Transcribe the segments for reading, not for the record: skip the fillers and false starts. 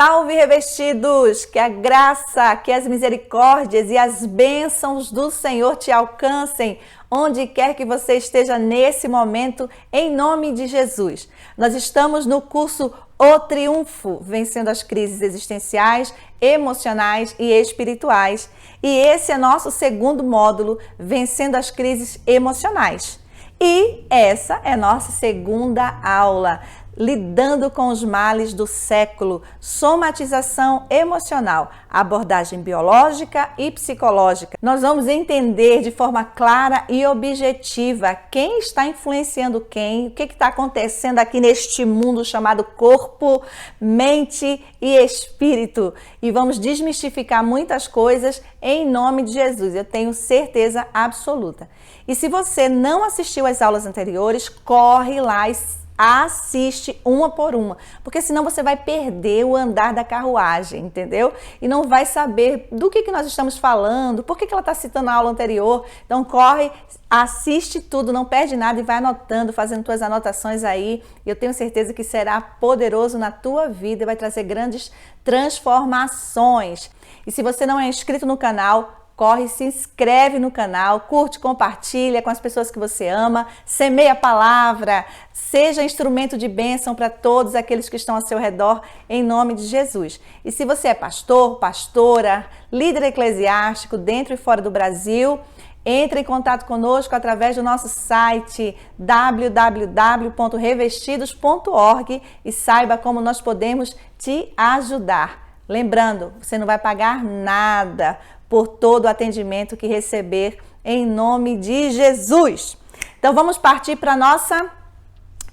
Salve, revestidos! Que a graça, que as misericórdias e as bênçãos do Senhor te alcancem, onde quer que você esteja nesse momento, em nome de Jesus. Nós estamos no curso O Triunfo, vencendo as crises existenciais, emocionais e espirituais. E esse é nosso segundo módulo, vencendo as crises emocionais. E essa é nossa segunda aula, lidando com os males do século, somatização emocional, abordagem biológica e psicológica. Nós vamos entender de forma clara e objetiva quem está influenciando quem, o que está acontecendo aqui neste mundo chamado corpo, mente e espírito. E vamos desmistificar muitas coisas em nome de Jesus, eu tenho certeza absoluta. E se você não assistiu às aulas anteriores, corre lá e assiste uma por uma, porque senão você vai perder o andar da carruagem, entendeu? E não vai saber do que nós estamos falando, por que ela está citando a aula anterior. Então corre, assiste tudo, não perde nada e vai anotando, fazendo suas anotações aí. Eu tenho certeza que será poderoso na tua vida e vai trazer grandes transformações. E se você não é inscrito no canal, corre, se inscreve no canal, curte, compartilha com as pessoas que você ama, semeia a palavra, seja instrumento de bênção para todos aqueles que estão ao seu redor, em nome de Jesus. E se você é pastor, pastora, líder eclesiástico dentro e fora do Brasil, entre em contato conosco através do nosso site www.revestidos.org e saiba como nós podemos te ajudar. Lembrando, você não vai pagar nada por todo o atendimento que receber em nome de Jesus. Então vamos partir para a nossa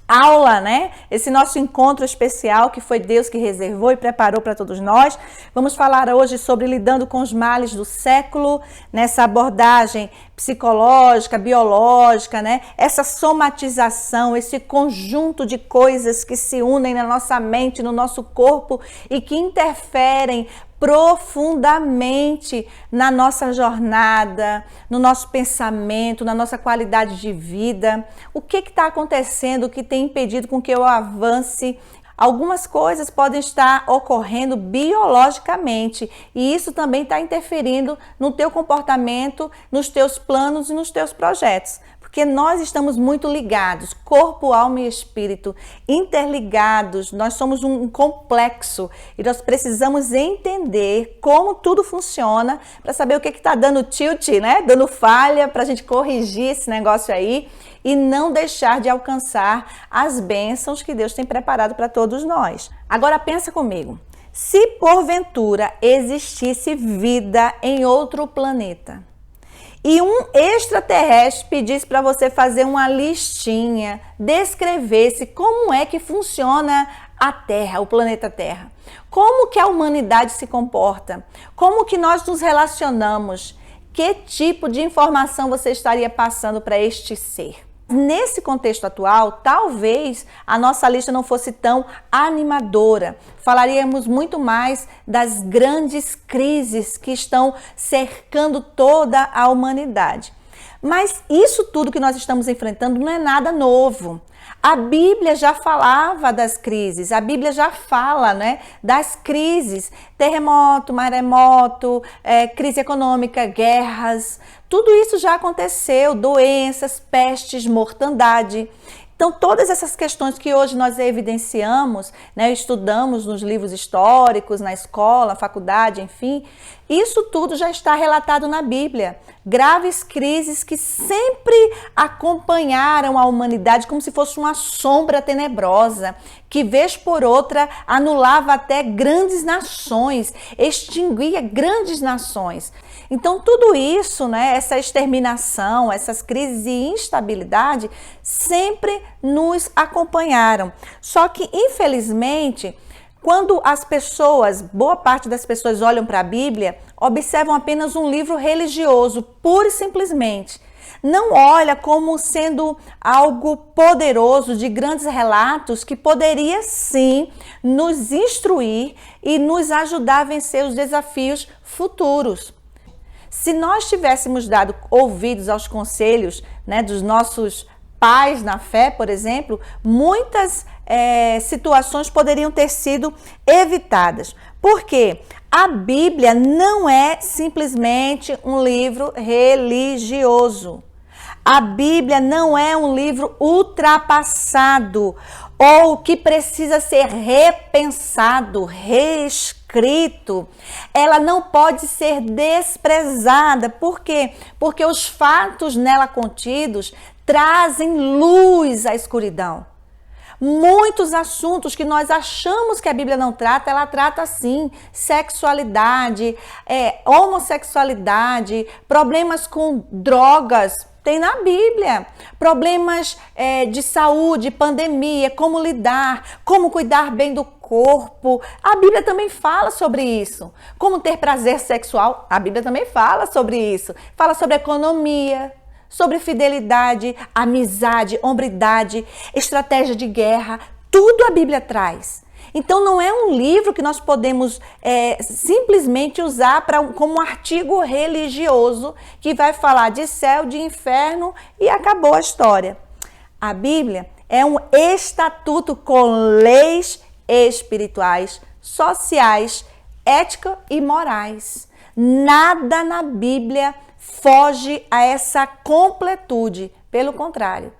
aula, né? Esse nosso encontro especial que foi Deus que reservou e preparou para todos nós. Vamos falar hoje sobre lidando com os males do século, nessa abordagem psicológica, biológica, né? Essa somatização, esse conjunto de coisas que se unem na nossa mente, no nosso corpo e que interferem profundamente na nossa jornada, no nosso pensamento, na nossa qualidade de vida. O que está acontecendo que tem impedido com que eu avance? Algumas coisas podem estar ocorrendo biologicamente e isso também está interferindo no teu comportamento, nos teus planos e nos teus projetos. Porque nós estamos muito ligados, corpo, alma e espírito, interligados, nós somos um complexo e nós precisamos entender como tudo funciona para saber o que está dando tilt, né? Dando falha, para a gente corrigir esse negócio aí e não deixar de alcançar as bênçãos que Deus tem preparado para todos nós. Agora pensa comigo, se porventura existisse vida em outro planeta, e um extraterrestre pedisse para você fazer uma listinha, descrevesse como é que funciona a Terra, o planeta Terra. Como que a humanidade se comporta? Como que nós nos relacionamos? Que tipo de informação você estaria passando para este ser? Nesse contexto atual, talvez a nossa lista não fosse tão animadora. Falaríamos muito mais das grandes crises que estão cercando toda a humanidade. Mas isso tudo que nós estamos enfrentando não é nada novo. A Bíblia já falava das crises, a Bíblia já fala, né, das crises, terremoto, maremoto, crise econômica, guerras, tudo isso já aconteceu, doenças, pestes, mortandade. Então, todas essas questões que hoje nós evidenciamos, né, estudamos nos livros históricos, na escola, faculdade, enfim, isso tudo já está relatado na Bíblia. Graves crises que sempre acompanharam a humanidade como se fosse uma sombra tenebrosa, que vez por outra anulava até grandes nações, extinguia grandes nações. Então tudo isso, né, essa exterminação, essas crises e instabilidade sempre nos acompanharam. Só que infelizmente, quando as pessoas, boa parte das pessoas olham para a Bíblia, observam apenas um livro religioso, pura e simplesmente. Não olha como sendo algo poderoso de grandes relatos que poderia sim nos instruir e nos ajudar a vencer os desafios futuros. Se nós tivéssemos dado ouvidos aos conselhos, né, dos nossos pais na fé, por exemplo, muitas situações poderiam ter sido evitadas. Por quê? A Bíblia não é simplesmente um livro religioso. A Bíblia não é um livro ultrapassado ou que precisa ser repensado, reescrito. Ela não pode ser desprezada. Por quê? Porque os fatos nela contidos trazem luz à escuridão. Muitos assuntos que nós achamos que a Bíblia não trata, ela trata sim. Sexualidade, homossexualidade, problemas com drogas, tem na Bíblia. Problemas de saúde, pandemia, como lidar, como cuidar bem do corpo. A Bíblia também fala sobre isso. Como ter prazer sexual, a Bíblia também fala sobre isso. Fala sobre economia, sobre fidelidade, amizade, hombridade, estratégia de guerra, tudo a Bíblia traz. Então não é um livro que nós podemos simplesmente usar como um artigo religioso que vai falar de céu, de inferno e acabou a história. A Bíblia é um estatuto com leis espirituais, sociais, éticas e morais. Nada na Bíblia foge a essa completude. Pelo contrário,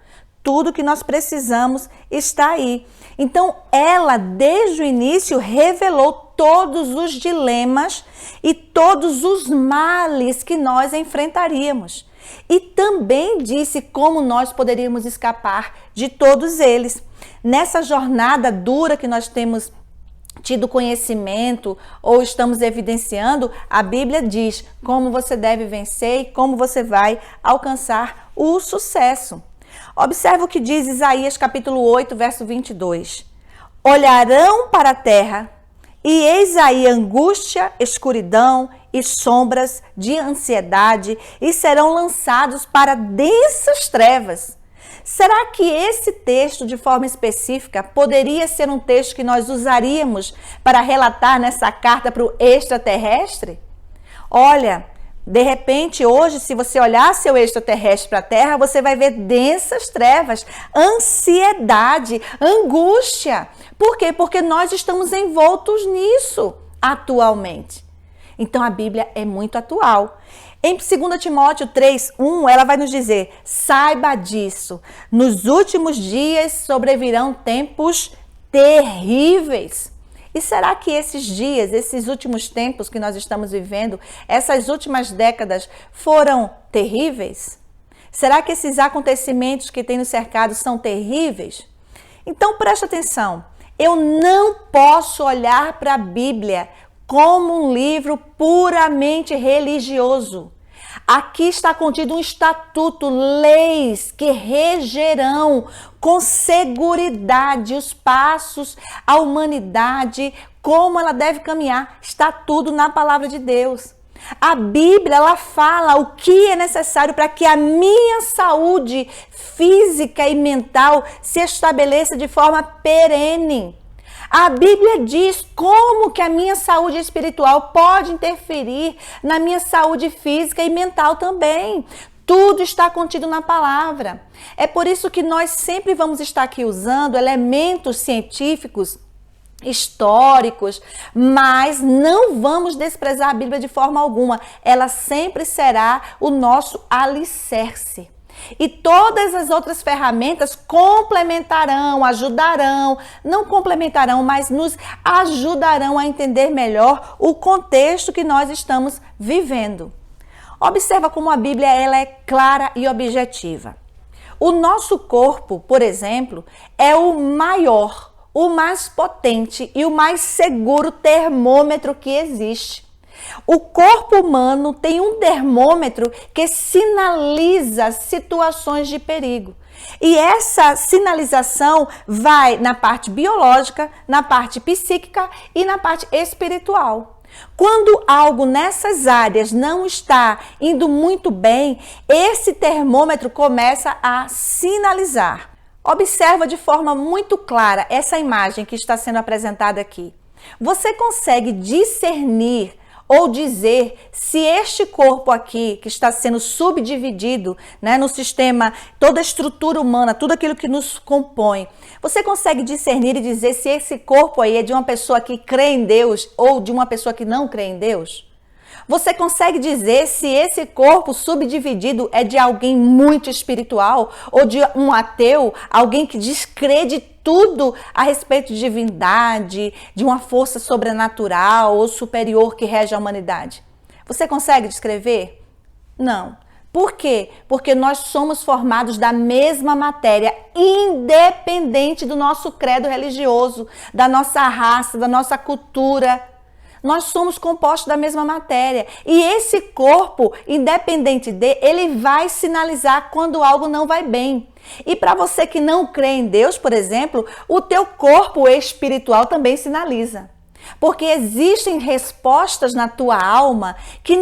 tudo que nós precisamos está aí. Então, ela, desde o início, revelou todos os dilemas e todos os males que nós enfrentaríamos. E também disse como nós poderíamos escapar de todos eles. Nessa jornada dura que nós temos tido conhecimento ou estamos evidenciando, a Bíblia diz como você deve vencer e como você vai alcançar o sucesso. Observe o que diz Isaías capítulo 8, verso 22. Olharão para a terra e eis aí angústia, escuridão e sombras de ansiedade e serão lançados para densas trevas. Será que esse texto, de forma específica, poderia ser um texto que nós usaríamos para relatar nessa carta para o extraterrestre? Olha, de repente, hoje, se você olhar seu extraterrestre para a Terra, você vai ver densas trevas, ansiedade, angústia. Por quê? Porque nós estamos envoltos nisso atualmente. Então, a Bíblia é muito atual. Em 2 Timóteo 3:1, ela vai nos dizer: saiba disso, nos últimos dias sobrevirão tempos terríveis. E será que esses dias, esses últimos tempos que nós estamos vivendo, essas últimas décadas foram terríveis? Será que esses acontecimentos que têm nos cercado são terríveis? Então preste atenção, eu não posso olhar para a Bíblia como um livro puramente religioso. Aqui está contido um estatuto, leis que regerão com seguridade os passos, a humanidade, como ela deve caminhar. Está tudo na palavra de Deus. A Bíblia, ela fala o que é necessário para que a minha saúde física e mental se estabeleça de forma perene. A Bíblia diz como que a minha saúde espiritual pode interferir na minha saúde física e mental também. Tudo está contido na palavra. É por isso que nós sempre vamos estar aqui usando elementos científicos, históricos, mas não vamos desprezar a Bíblia de forma alguma. Ela sempre será o nosso alicerce. E todas as outras ferramentas complementarão, ajudarão, não complementarão, mas nos ajudarão a entender melhor o contexto que nós estamos vivendo. Observa como a Bíblia ela é clara e objetiva. O nosso corpo, por exemplo, é o maior, o mais potente e o mais seguro termômetro que existe. O corpo humano tem um termômetro que sinaliza situações de perigo. E essa sinalização vai na parte biológica, na parte psíquica e na parte espiritual. Quando algo nessas áreas não está indo muito bem, esse termômetro começa a sinalizar. Observa de forma muito clara essa imagem que está sendo apresentada aqui. Você consegue discernir ou dizer se este corpo aqui, que está sendo subdividido, né, no sistema, toda a estrutura humana, tudo aquilo que nos compõe, você consegue discernir e dizer se esse corpo aí é de uma pessoa que crê em Deus ou de uma pessoa que não crê em Deus? Você consegue dizer se esse corpo subdividido é de alguém muito espiritual ou de um ateu, alguém que descrede tudo a respeito de divindade, de uma força sobrenatural ou superior que rege a humanidade? Você consegue descrever? Não. Por quê? Porque nós somos formados da mesma matéria, independente do nosso credo religioso, da nossa raça, da nossa cultura. Nós somos compostos da mesma matéria. E esse corpo, independente ele vai sinalizar quando algo não vai bem. E para você que não crê em Deus, por exemplo, o teu corpo espiritual também sinaliza. Porque existem respostas na tua alma que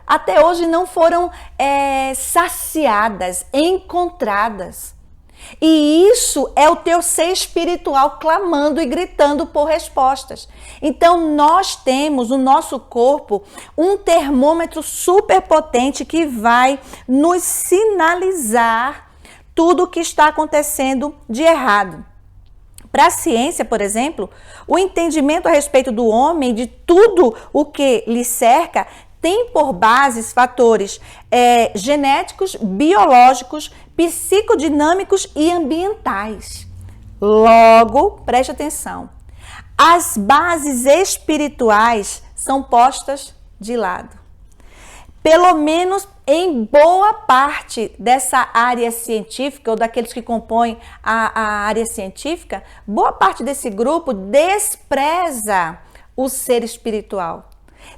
até hoje não foram saciadas, encontradas. E isso é o teu ser espiritual clamando e gritando por respostas. Então nós temos no nosso corpo um termômetro super potente que vai nos sinalizar tudo o que está acontecendo de errado. Para a ciência, por exemplo, o entendimento a respeito do homem, de tudo o que lhe cerca, tem por bases fatores genéticos, biológicos, psicodinâmicos e ambientais. Logo, preste atenção, as bases espirituais são postas de lado. Pelo menos em boa parte dessa área científica, ou daqueles que compõem a área científica, boa parte desse grupo despreza o ser espiritual.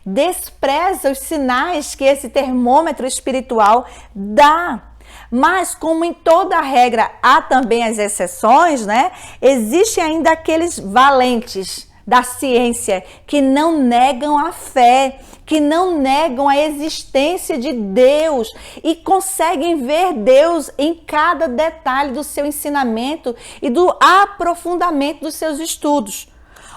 Despreza os sinais que esse termômetro espiritual dá. Mas, como em toda regra há também as exceções, né? Existem ainda aqueles valentes da ciência que não negam a fé, que não negam a existência de Deus e conseguem ver Deus em cada detalhe do seu ensinamento e do aprofundamento dos seus estudos.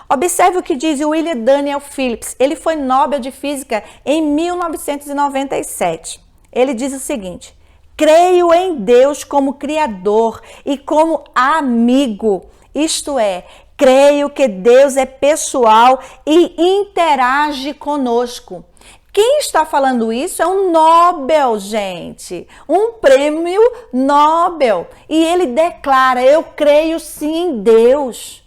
Observe o que diz William Daniel Phillips. Ele foi Nobel de Física em 1997. Ele diz o seguinte: creio em Deus como Criador e como amigo, isto é, creio que Deus é pessoal e interage conosco. Quem está falando isso é um Nobel, gente, um prêmio Nobel. E ele declara: eu creio sim em Deus.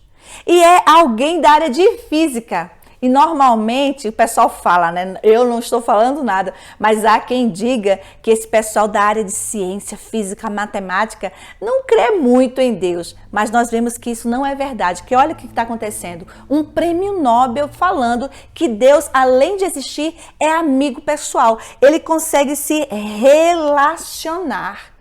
E é alguém da área de física. E normalmente o pessoal fala, né? Eu não estou falando nada, mas há quem diga que esse pessoal da área de ciência, física, matemática não crê muito em Deus. Mas nós vemos que isso não é verdade. Que olha o que está acontecendo. Um prêmio Nobel falando que Deus, além de existir, é amigo pessoal. Ele consegue se relacionar.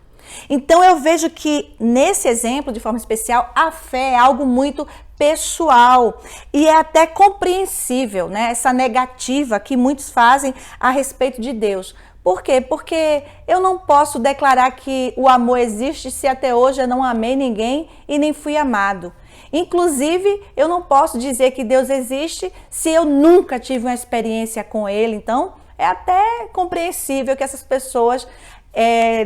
Então eu vejo que nesse exemplo, de forma especial, a fé é algo muito pessoal e é até compreensível, né? Essa negativa que muitos fazem a respeito de Deus. Por quê? Porque eu não posso declarar que o amor existe se até hoje eu não amei ninguém e nem fui amado. Inclusive, eu não posso dizer que Deus existe se eu nunca tive uma experiência com Ele. Então, é até compreensível que essas pessoas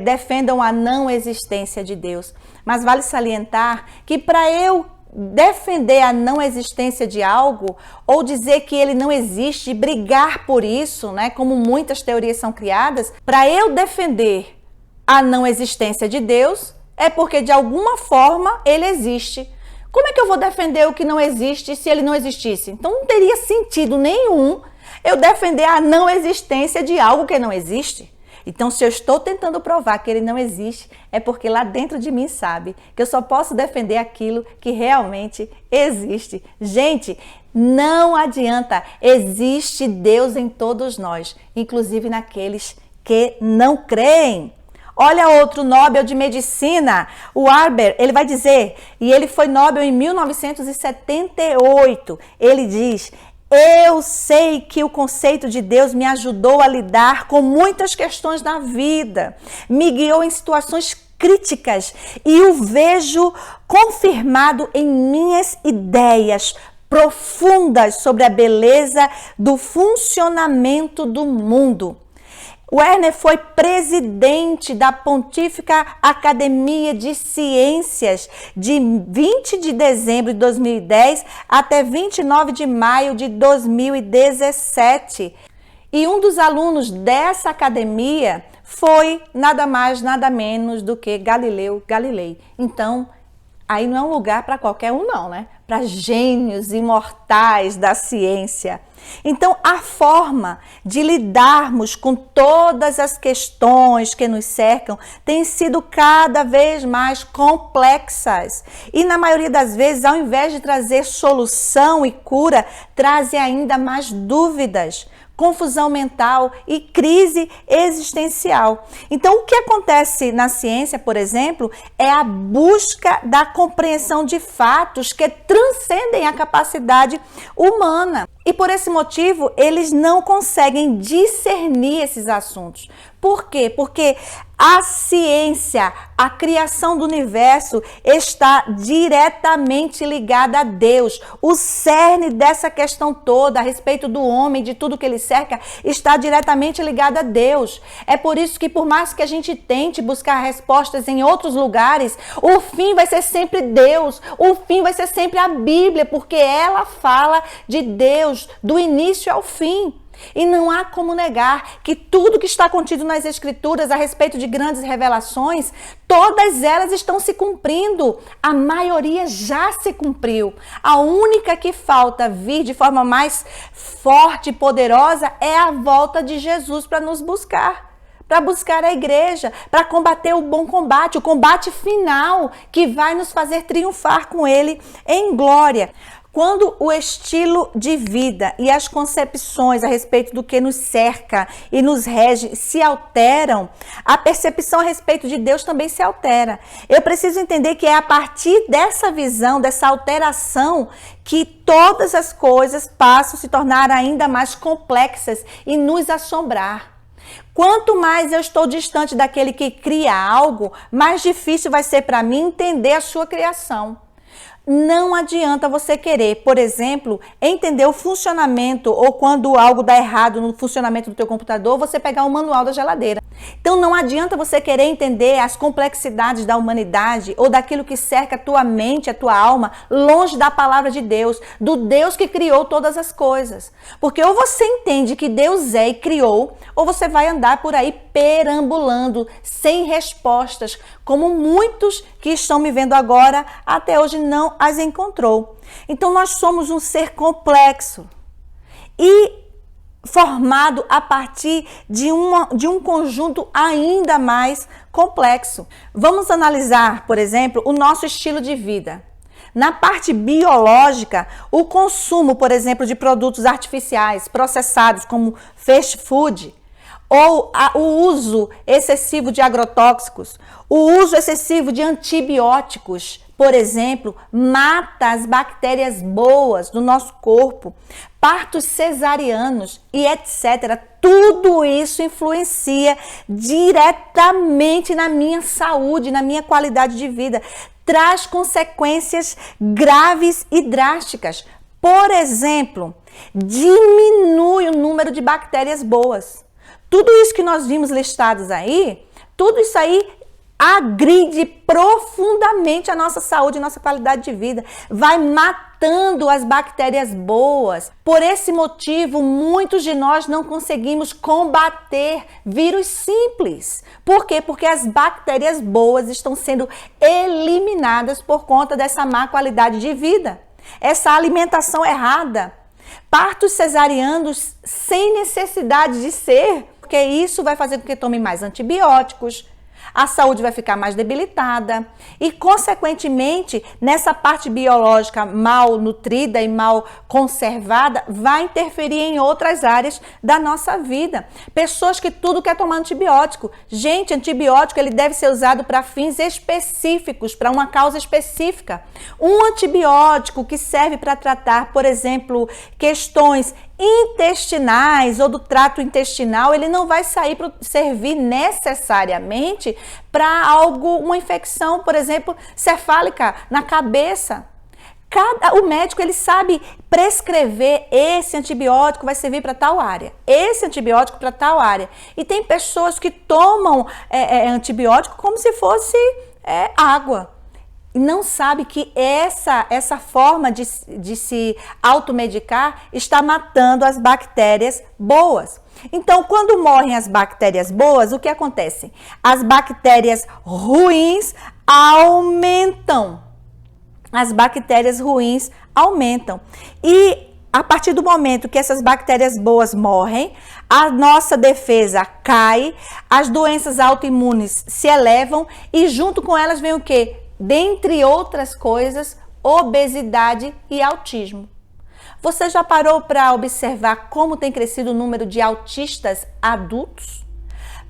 defendam a não existência de Deus. Mas vale salientar que para eu defender a não existência de algo ou dizer que ele não existe, brigar por isso, né, como muitas teorias são criadas, para eu defender a não existência de Deus é porque de alguma forma ele existe. Como é que eu vou defender o que não existe se ele não existisse? Então não teria sentido nenhum eu defender a não existência de algo que não existe. Então, se eu estou tentando provar que ele não existe, é porque lá dentro de mim sabe que eu só posso defender aquilo que realmente existe. Gente, não adianta, existe Deus em todos nós, inclusive naqueles que não creem. Olha outro Nobel de Medicina, o Arber, ele vai dizer, e ele foi Nobel em 1978, ele diz: eu sei que o conceito de Deus me ajudou a lidar com muitas questões na vida, me guiou em situações críticas e o vejo confirmado em minhas ideias, profundas sobre a beleza do funcionamento do mundo. Werner foi presidente da Pontífica Academia de Ciências de 20 de dezembro de 2010 até 29 de maio de 2017. E um dos alunos dessa academia foi nada mais, nada menos do que Galileu Galilei. Então, aí não é um lugar para qualquer um não, né? Para gênios imortais da ciência. Então, a forma de lidarmos com todas as questões que nos cercam tem sido cada vez mais complexas. E na maioria das vezes, ao invés de trazer solução e cura, trazem ainda mais dúvidas, confusão mental e crise existencial. Então, o que acontece na ciência, por exemplo, é a busca da compreensão de fatos que transcendem a capacidade humana. E por esse motivo, eles não conseguem discernir esses assuntos. Por quê? Porque a ciência, a criação do universo está diretamente ligada a Deus. O cerne dessa questão toda, a respeito do homem, de tudo que ele cerca, está diretamente ligado a Deus. É por isso que, por mais que a gente tente buscar respostas em outros lugares, o fim vai ser sempre Deus. O fim vai ser sempre a Bíblia, porque ela fala de Deus, do início ao fim. E não há como negar que tudo que está contido nas Escrituras a respeito de grandes revelações, todas elas estão se cumprindo. A maioria já se cumpriu. A única que falta vir de forma mais forte e poderosa é a volta de Jesus para nos buscar. Para buscar a igreja, para combater o bom combate, o combate final que vai nos fazer triunfar com ele em glória. Quando o estilo de vida e as concepções a respeito do que nos cerca e nos rege se alteram, a percepção a respeito de Deus também se altera. Eu preciso entender que é a partir dessa visão, dessa alteração, que todas as coisas passam a se tornar ainda mais complexas e nos assombrar. Quanto mais eu estou distante daquele que cria algo, mais difícil vai ser para mim entender a sua criação. Não adianta você querer, por exemplo, entender o funcionamento ou quando algo dá errado no funcionamento do teu computador, você pegar o manual da geladeira. Então não adianta você querer entender as complexidades da humanidade ou daquilo que cerca a tua mente, a tua alma, longe da palavra de Deus, do Deus que criou todas as coisas. Porque ou você entende que Deus é e criou, ou você vai andar por aí perambulando, sem respostas, como muitos que estão me vendo agora até hoje não as encontrou. Então nós somos um ser complexo e formado a partir de um conjunto ainda mais complexo. Vamos analisar, por exemplo, o nosso estilo de vida. Na parte biológica, o consumo, por exemplo, de produtos artificiais processados como fast food, ou o uso excessivo de agrotóxicos, o uso excessivo de antibióticos, por exemplo, mata as bactérias boas do nosso corpo, partos cesarianos e etc. Tudo isso influencia diretamente na minha saúde, na minha qualidade de vida, traz consequências graves e drásticas. Por exemplo, diminui o número de bactérias boas. Tudo isso que nós vimos listados aí, tudo isso aí agride profundamente a nossa saúde e nossa qualidade de vida. Vai matando as bactérias boas. Por esse motivo, muitos de nós não conseguimos combater vírus simples. Por quê? Porque as bactérias boas estão sendo eliminadas por conta dessa má qualidade de vida. Essa alimentação errada. Partos cesarianos sem necessidade de ser, porque isso vai fazer com que tome mais antibióticos, a saúde vai ficar mais debilitada e, consequentemente, nessa parte biológica mal nutrida e mal conservada, vai interferir em outras áreas da nossa vida. Pessoas que tudo quer tomar antibiótico. Gente, antibiótico ele deve ser usado para fins específicos, para uma causa específica. Um antibiótico que serve para tratar, por exemplo, questões intestinais ou do trato intestinal, ele não vai servir necessariamente para uma infecção, por exemplo, cefálica na cabeça. O médico, ele sabe prescrever: esse antibiótico vai servir para tal área, esse antibiótico para tal área. E tem pessoas que tomam antibiótico como se fosse água. E não sabe que essa forma de se automedicar está matando as bactérias boas. Então, quando morrem as bactérias boas, o que acontece? As bactérias ruins aumentam. As bactérias ruins aumentam. E a partir do momento que essas bactérias boas morrem, a nossa defesa cai, as doenças autoimunes se elevam e junto com elas vem o quê? Dentre outras coisas, obesidade e autismo. Você já parou para observar como tem crescido o número de autistas adultos?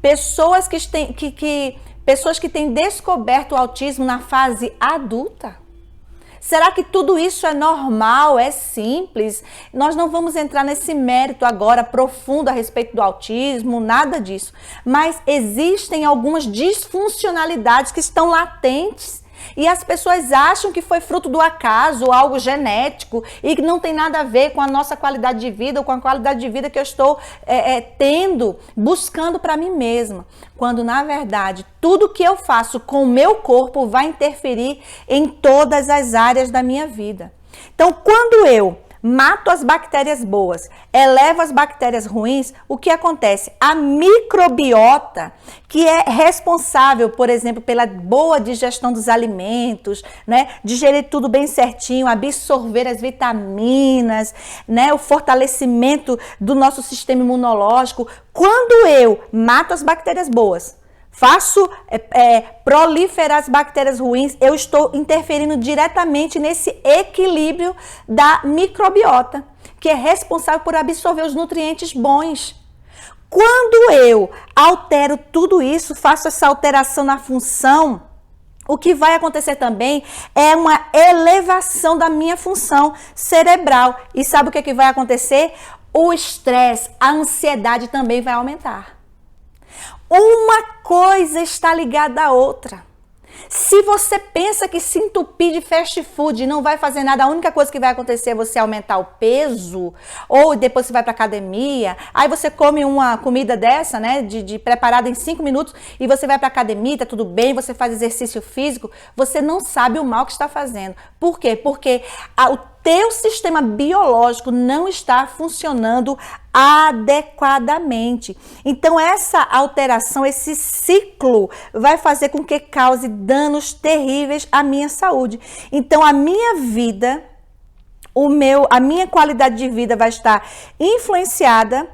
Pessoas que têm descoberto o autismo na fase adulta? Será que tudo isso é normal, é simples? Nós não vamos entrar nesse mérito agora profundo a respeito do autismo, nada disso. Mas existem algumas disfuncionalidades que estão latentes e as pessoas acham que foi fruto do acaso, algo genético e que não tem nada a ver com a nossa qualidade de vida ou com a qualidade de vida que eu estou buscando para mim mesma. Quando, na verdade, tudo que eu faço com o meu corpo vai interferir em todas as áreas da minha vida. Então, quando eu mato as bactérias boas, elevo as bactérias ruins, o que acontece? A microbiota, que é responsável, por exemplo, pela boa digestão dos alimentos, né? Digerir tudo bem certinho, absorver as vitaminas, né? O fortalecimento do nosso sistema imunológico. Quando eu mato as bactérias boas, faço proliferar as bactérias ruins, eu estou interferindo diretamente nesse equilíbrio da microbiota, que é responsável por absorver os nutrientes bons. Quando eu altero tudo isso, faço essa alteração na função, o que vai acontecer também é uma elevação da minha função cerebral. E sabe o que vai acontecer? O estresse, a ansiedade também vai aumentar. Uma coisa está ligada à outra. Se você pensa que se entupir de fast food não vai fazer nada, a única coisa que vai acontecer é você aumentar o peso, ou depois você vai para academia, aí você come uma comida dessa, né, preparada em 5 minutos, e você vai para academia, tá tudo bem, você faz exercício físico, você não sabe o mal que está fazendo. Por quê? Porque o teu sistema biológico não está funcionando adequadamente. Então, essa alteração, esse ciclo vai fazer com que cause danos terríveis à minha saúde. Então, a minha vida, a minha qualidade de vida vai estar influenciada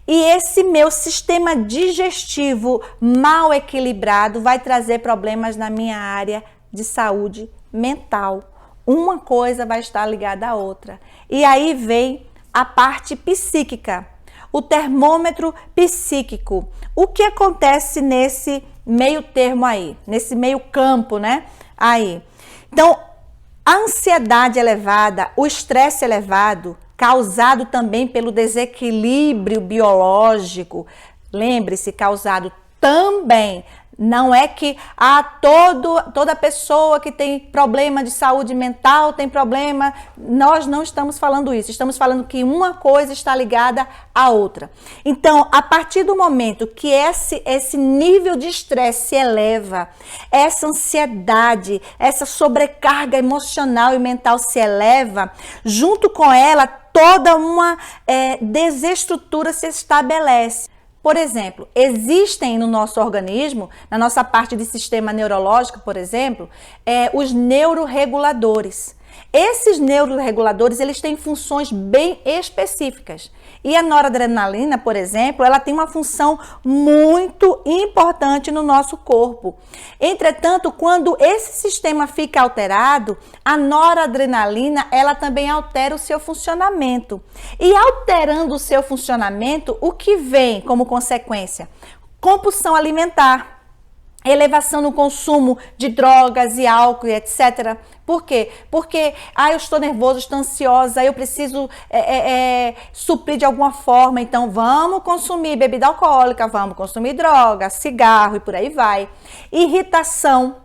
e esse meu sistema digestivo mal equilibrado vai trazer problemas na minha área de saúde mental. Uma coisa vai estar ligada à outra. E aí vem a parte psíquica, o termômetro psíquico. O que acontece nesse meio termo aí, nesse meio campo, né? Aí. Então, a ansiedade elevada, o estresse elevado, causado também pelo desequilíbrio biológico, lembre-se, causado também. Não é que toda pessoa que tem problema de saúde mental tem problema. Nós não estamos falando isso. Estamos falando que uma coisa está ligada à outra. Então, a partir do momento que esse nível de estresse se eleva, essa ansiedade, essa sobrecarga emocional e mental se eleva, junto com ela, toda uma desestrutura se estabelece. Por exemplo, existem no nosso organismo, na nossa parte de sistema neurológico, por exemplo, os neuroreguladores. Esses neuroreguladores, eles têm funções bem específicas. E a noradrenalina, por exemplo, ela tem uma função muito importante no nosso corpo. Entretanto, quando esse sistema fica alterado, a noradrenalina, ela também altera o seu funcionamento. E alterando o seu funcionamento, o que vem como consequência? Compulsão alimentar. Elevação no consumo de drogas e álcool, etc. Por quê? Porque eu estou nervoso, estou ansiosa, eu preciso suprir de alguma forma, então vamos consumir bebida alcoólica, vamos consumir droga, cigarro e por aí vai. Irritação.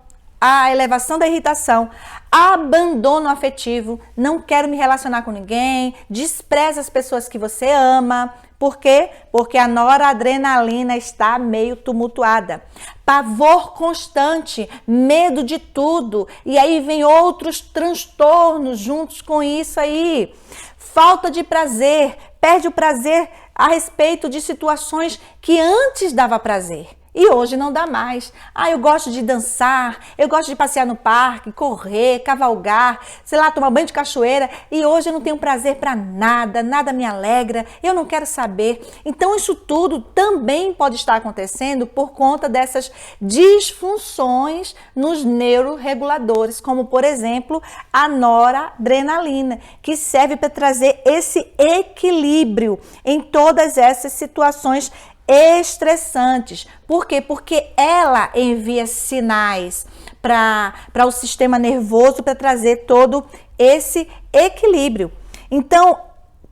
a elevação da irritação, abandono afetivo, não quero me relacionar com ninguém, despreza as pessoas que você ama. Por quê? Porque a noradrenalina está meio tumultuada. Pavor constante, medo de tudo. E aí vem outros transtornos juntos com isso aí. Falta de prazer, perde o prazer a respeito de situações que antes dava prazer. E hoje não dá mais. Eu gosto de dançar, eu gosto de passear no parque, correr, cavalgar, sei lá, tomar banho de cachoeira. E hoje eu não tenho prazer para nada, nada me alegra, eu não quero saber. Então isso tudo também pode estar acontecendo por conta dessas disfunções nos neuroreguladores, como por exemplo a noradrenalina, que serve para trazer esse equilíbrio em todas essas situações estressantes. Por quê? Porque ela envia sinais para o sistema nervoso para trazer todo esse equilíbrio. Então,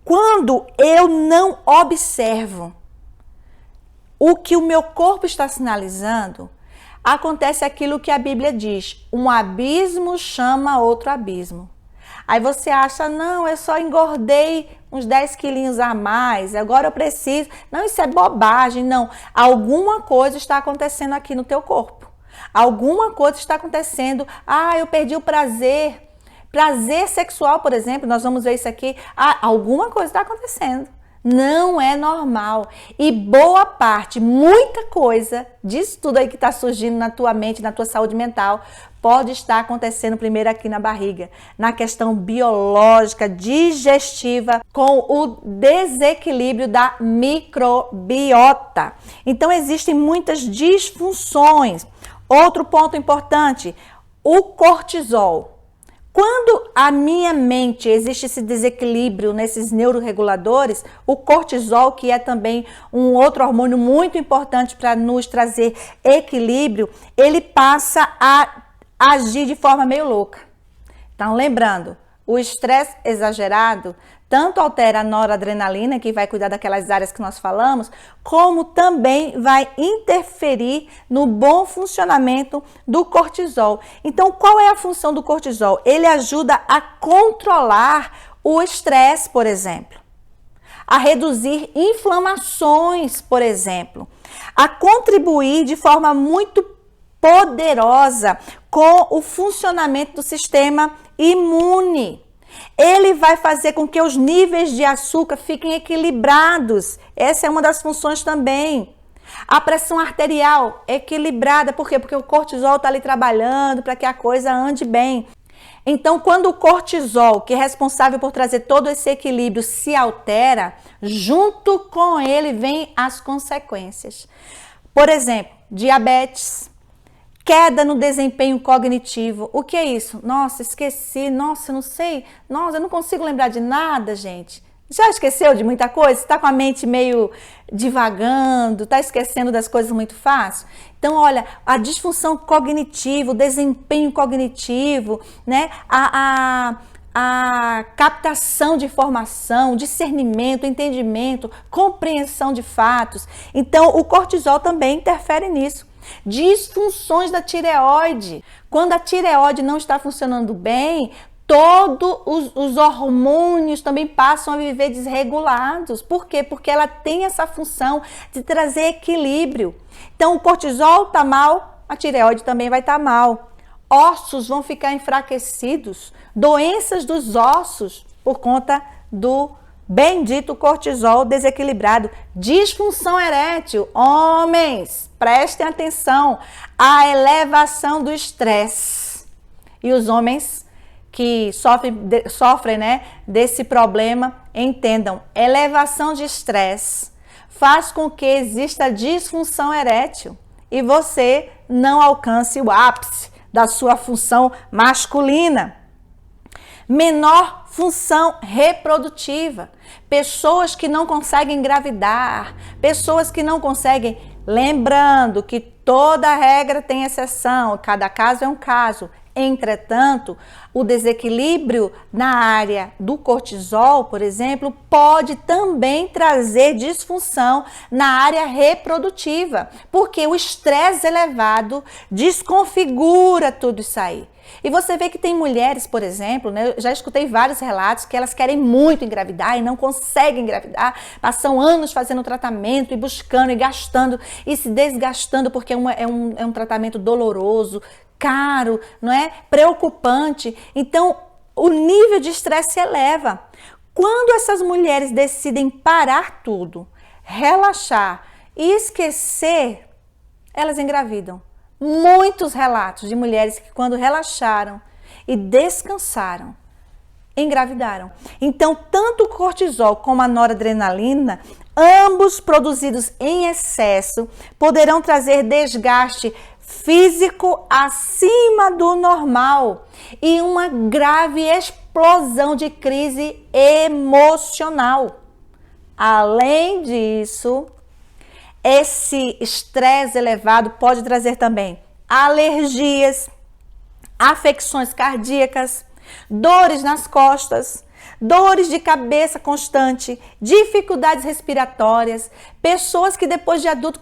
quando eu não observo o que o meu corpo está sinalizando, acontece aquilo que a Bíblia diz: um abismo chama outro abismo. Aí você acha, não, eu só engordei uns 10 quilinhos a mais, agora eu preciso. Não, isso é bobagem, não. Alguma coisa está acontecendo aqui no teu corpo. Alguma coisa está acontecendo. Eu perdi o prazer. Prazer sexual, por exemplo, nós vamos ver isso aqui. Alguma coisa está acontecendo. Não é normal. E boa parte, muita coisa disso tudo aí que está surgindo na tua mente, na tua saúde mental, pode estar acontecendo primeiro aqui na barriga, na questão biológica, digestiva, com o desequilíbrio da microbiota. Então existem muitas disfunções. Outro ponto importante, o cortisol. Quando a minha mente existe esse desequilíbrio nesses neuroreguladores, o cortisol, que é também um outro hormônio muito importante para nos trazer equilíbrio, ele passa a agir de forma meio louca. Então, lembrando, o estresse exagerado tanto altera a noradrenalina, que vai cuidar daquelas áreas que nós falamos, como também vai interferir no bom funcionamento do cortisol. Então, qual é a função do cortisol? Ele ajuda a controlar o estresse, por exemplo, a reduzir inflamações, por exemplo, a contribuir de forma muito poderosa com o funcionamento do sistema imune. Ele vai fazer com que os níveis de açúcar fiquem equilibrados. Essa é uma das funções também. A pressão arterial equilibrada. Por quê? Porque o cortisol está ali trabalhando para que a coisa ande bem. Então, quando o cortisol, que é responsável por trazer todo esse equilíbrio, se altera, junto com ele vem as consequências. Por exemplo, diabetes, queda no desempenho cognitivo. O que é isso? Nossa, esqueci. Nossa, não sei. Nossa, eu não consigo lembrar de nada, gente. Já esqueceu de muita coisa? Está com a mente meio divagando? Está esquecendo das coisas muito fácil? Então, olha, a disfunção cognitiva, o desempenho cognitivo, né? A captação de informação, discernimento, entendimento, compreensão de fatos. Então, o cortisol também interfere nisso. Disfunções da tireoide. Quando a tireoide não está funcionando bem, todos os hormônios também passam a viver desregulados. Por quê? Porque ela tem essa função de trazer equilíbrio. Então, o cortisol está mal, a tireoide também vai estar mal. Ossos vão ficar enfraquecidos, doenças dos ossos por conta do bendito cortisol desequilibrado. Disfunção erétil. Homens, prestem atenção. A elevação do estresse. E os homens que sofrem, né, desse problema, entendam. Elevação de estresse faz com que exista disfunção erétil e você não alcance o ápice da sua função masculina. Menor função reprodutiva. Pessoas que não conseguem engravidar, pessoas que não conseguem, lembrando que toda regra tem exceção, cada caso é um caso. Entretanto, o desequilíbrio na área do cortisol, por exemplo, pode também trazer disfunção na área reprodutiva, porque o estresse elevado desconfigura tudo isso aí. E você vê que tem mulheres, por exemplo, né, eu já escutei vários relatos que elas querem muito engravidar e não conseguem engravidar, passam anos fazendo tratamento e buscando e gastando e se desgastando porque é um tratamento doloroso, caro, não é? Preocupante. Então, o nível de estresse se eleva. Quando essas mulheres decidem parar tudo, relaxar e esquecer, elas engravidam. Muitos relatos de mulheres que quando relaxaram e descansaram, engravidaram. Então, tanto o cortisol como a noradrenalina, ambos produzidos em excesso, poderão trazer desgaste físico acima do normal e uma grave explosão de crise emocional. Além disso, esse estresse elevado pode trazer também alergias, afecções cardíacas, dores nas costas, dores de cabeça constante, dificuldades respiratórias, pessoas que depois de adulto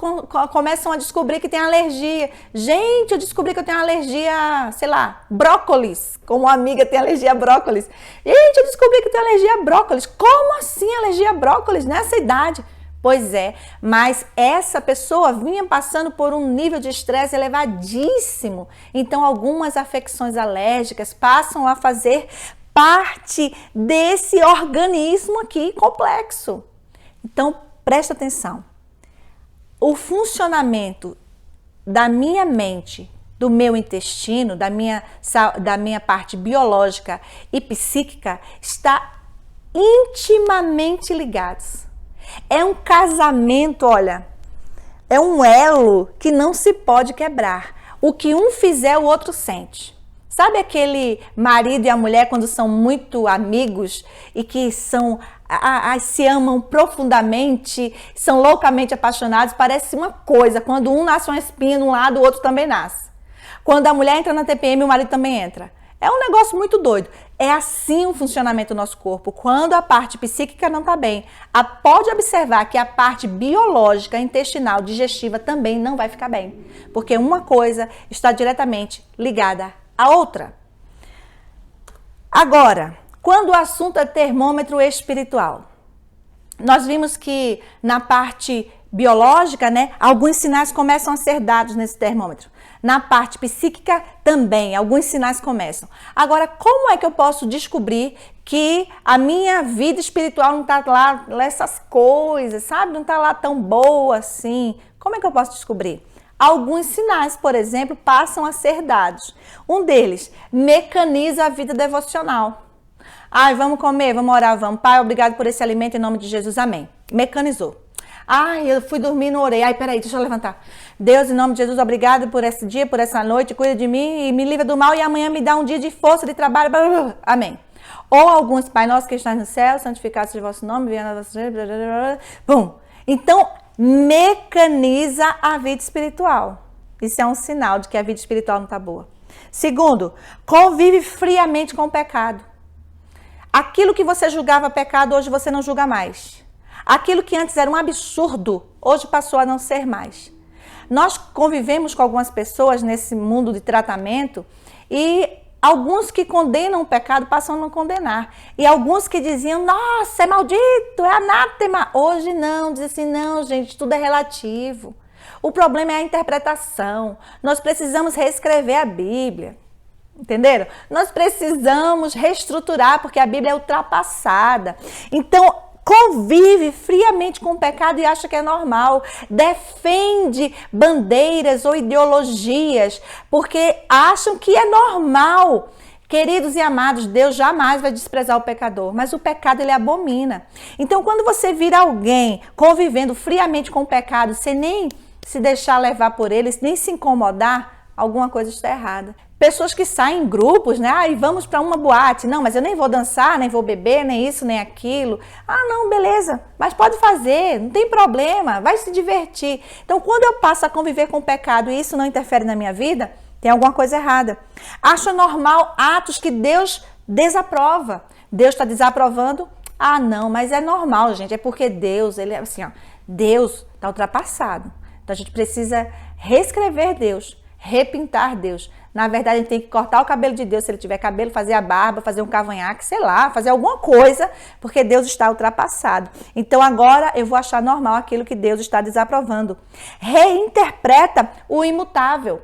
começam a descobrir que tem alergia. Gente, eu descobri que eu tenho alergia, sei lá, brócolis, como uma amiga tem alergia a brócolis. Gente, eu descobri que eu tenho alergia a brócolis. Como assim alergia a brócolis nessa idade? Pois é, mas essa pessoa vinha passando por um nível de estresse elevadíssimo. Então, algumas afecções alérgicas passam a fazer parte desse organismo aqui complexo. Então, presta atenção. O funcionamento da minha mente, do meu intestino, da minha parte biológica e psíquica está intimamente ligados. É um casamento, olha, é um elo que não se pode quebrar. O que um fizer, o outro sente. Sabe aquele marido e a mulher quando são muito amigos e que se amam profundamente, são loucamente apaixonados? Parece uma coisa, quando um nasce uma espinha de um lado, o outro também nasce. Quando a mulher entra na TPM, o marido também entra. É um negócio muito doido. É assim o funcionamento do nosso corpo. Quando a parte psíquica não está bem, pode observar que a parte biológica, intestinal, digestiva também não vai ficar bem. Porque uma coisa está diretamente ligada à outra. Agora, quando o assunto é termômetro espiritual, nós vimos que na parte biológica, né, alguns sinais começam a ser dados nesse termômetro. Na parte psíquica também, alguns sinais começam. Agora, como é que eu posso descobrir que a minha vida espiritual não está lá essas coisas, sabe? Não está lá tão boa assim. Como é que eu posso descobrir? Alguns sinais, por exemplo, passam a ser dados. Um deles, mecaniza a vida devocional. Ai, vamos comer, vamos orar, vamos. Pai, obrigado por esse alimento em nome de Jesus, amém. Mecanizou. Ai, eu fui dormir e não orei. Ai, peraí, deixa eu levantar. Deus, em nome de Jesus, obrigado por esse dia, por essa noite. Cuida de mim e me livra do mal. E amanhã me dá um dia de força, de trabalho. Blá, blá, blá. Amém. Ou alguns, Pai nosso que estás no céu, santificado seja o vosso nome, venha a vossa... Bum. Então, mecaniza a vida espiritual. Isso é um sinal de que a vida espiritual não está boa. Segundo, convive friamente com o pecado. Aquilo que você julgava pecado, hoje você não julga mais. Aquilo que antes era um absurdo, hoje passou a não ser mais. Nós convivemos com algumas pessoas nesse mundo de tratamento e alguns que condenam o pecado passam a não condenar. E alguns que diziam, nossa, é maldito, é anátema. Hoje não, dizem assim, não, gente, tudo é relativo. O problema é a interpretação. Nós precisamos reescrever a Bíblia. Entenderam? Nós precisamos reestruturar, porque a Bíblia é ultrapassada. Então, convive friamente com o pecado e acha que é normal. Defende bandeiras ou ideologias, porque acham que é normal. Queridos e amados, Deus jamais vai desprezar o pecador, mas o pecado ele abomina. Então, quando você vira alguém convivendo friamente com o pecado, sem nem se deixar levar por ele, nem se incomodar, alguma coisa está errada. Pessoas que saem em grupos, né? Ah, e vamos para uma boate. Não, mas eu nem vou dançar, nem vou beber, nem isso, nem aquilo. Ah, não, beleza. Mas pode fazer, não tem problema, vai se divertir. Então, quando eu passo a conviver com o pecado e isso não interfere na minha vida, Tem alguma coisa errada. Acha normal atos que Deus desaprova. Deus está desaprovando? Ah, não, mas é normal, gente. É porque Deus, ele é assim, ó, Deus está ultrapassado. Então a gente precisa reescrever Deus, repintar Deus. Na verdade, a gente tem que cortar o cabelo de Deus, se ele tiver cabelo, fazer a barba, fazer um cavanhaque, sei lá, fazer alguma coisa, porque Deus está ultrapassado. Então agora eu vou achar normal aquilo que Deus está desaprovando. Reinterpreta o imutável.